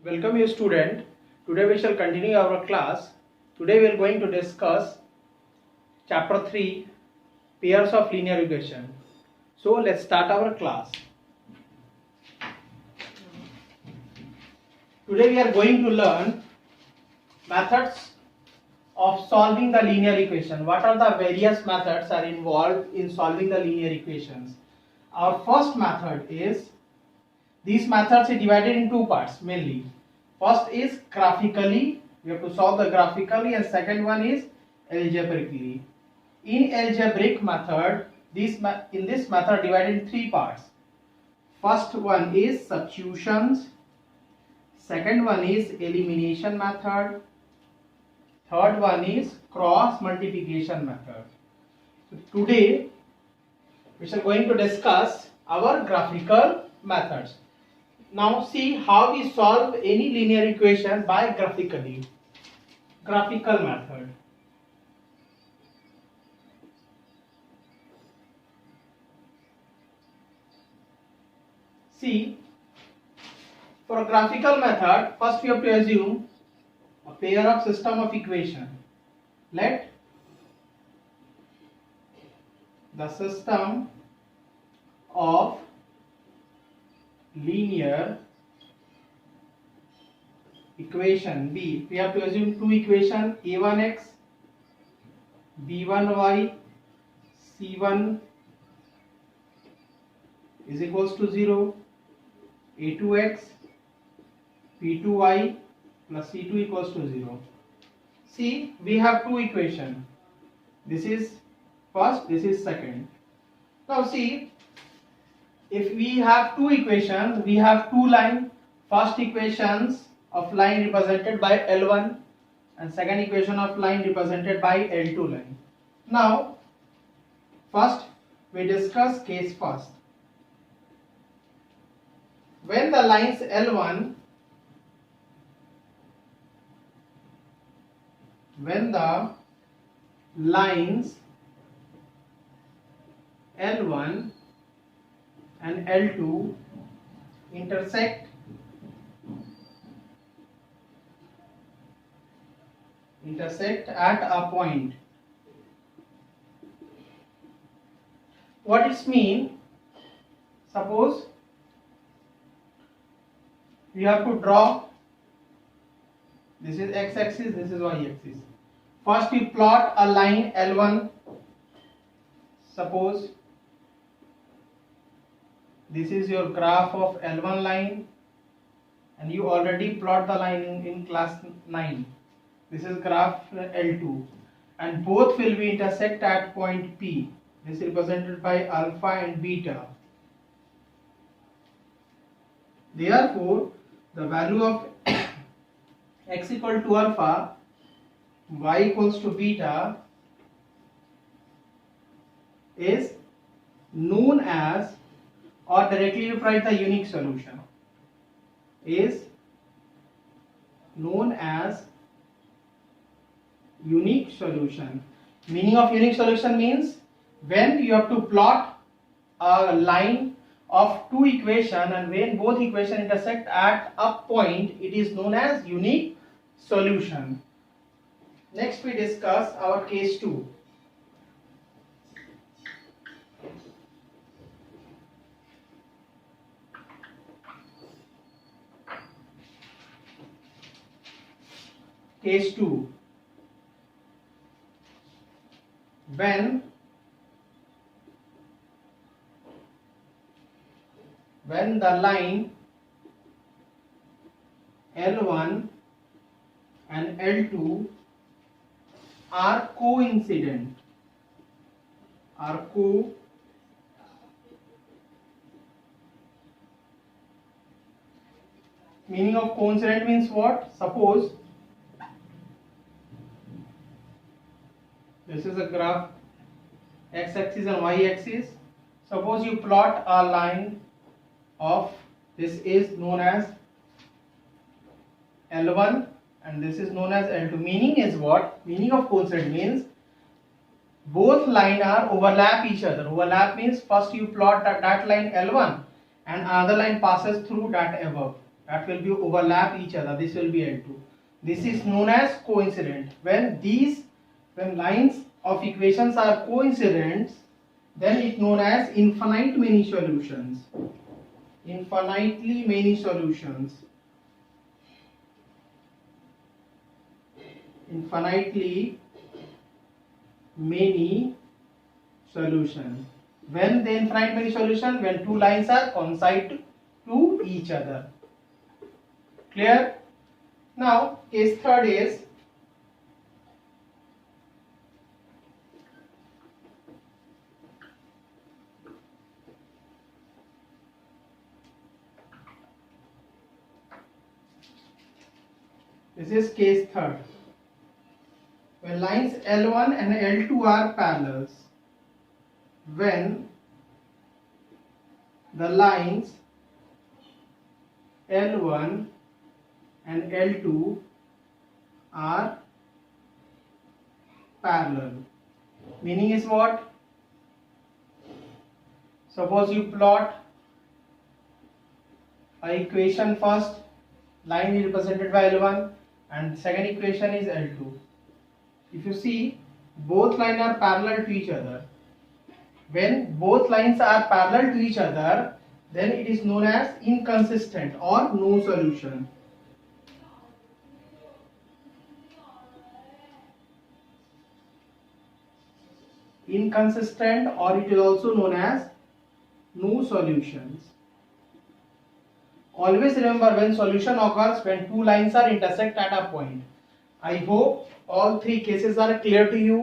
Welcome you student. Today we shall continue our class. Today we are going to discuss chapter 3 pairs of linear equation. So let's start our class. Today we are going to learn methods of solving the linear equation. What are the various methods are involved in solving the linear equations? Our first method is, these methods are divided in two parts mainly. First is graphically, we have to solve the graphically, and second one is algebraically. In algebraic method, in this method divided in three parts. First one is substitutions, second one is elimination method, third one is cross multiplication method. So today we are going to discuss our graphical methods. Now see how we solve any linear equation by graphically. Graphical method. See, for a graphical method, first we have to assume a pair of system of equation. Let the system of linear equation be, we have to assume two equations, a1x, b1y, c1 is equals to 0, a2x, b2y plus c2 equals to 0. See, we have two equations. This is first, this is second. Now see, if we have two equations, we have two lines. First equations of line represented by L1 and second equation of line represented by L2 line. Now, first we discuss case first. When the lines L1, when the lines L1 and L2 intersect at a point. What it means? Suppose we have to draw, this is x-axis, this is y-axis. First we plot a line L1. Suppose this is your graph of L1 line, and you already plot the line in class 9. This is graph L2, and both will be intersect at point P. This is represented by alpha and beta. Therefore, the value of x equal to alpha, y equals to beta is known as, or directly you write the unique solution, is known as unique solution. Meaning of unique solution means when you have to plot a line of two equations and when both equations intersect at a point, it is known as unique solution. Next we discuss our case 2. Case 2. When the line L1 and L2 are coincident, meaning of coincident means what? Suppose this is a graph x-axis and y-axis. Suppose you plot a line of, this is known as L1 and this is known as L2. Meaning is what? Meaning of coincident means both lines are overlap each other. Overlap means first you plot that line L1 and another line passes through that above. that will be overlap each other. This will be L2. This is known as coincident. When lines of equations are coincident, then it known as infinite many solutions. Infinitely many solutions. Infinitely many solution. When the infinite many solution, when two lines are coincide to each other. Clear? Now case third is this is case third. When lines L1 and L2 are parallels, when the lines L1 and L2 are parallel. Meaning is what? Suppose you plot a equation first, line is represented by L1 and second equation is L2. If you see, both lines are parallel to each other. When both lines are parallel to each other, then it is known as inconsistent or no solution. Inconsistent, or it is also known as no solutions. Always remember, when solution occurs when two lines are intersect at a point. I hope all three cases are clear to you.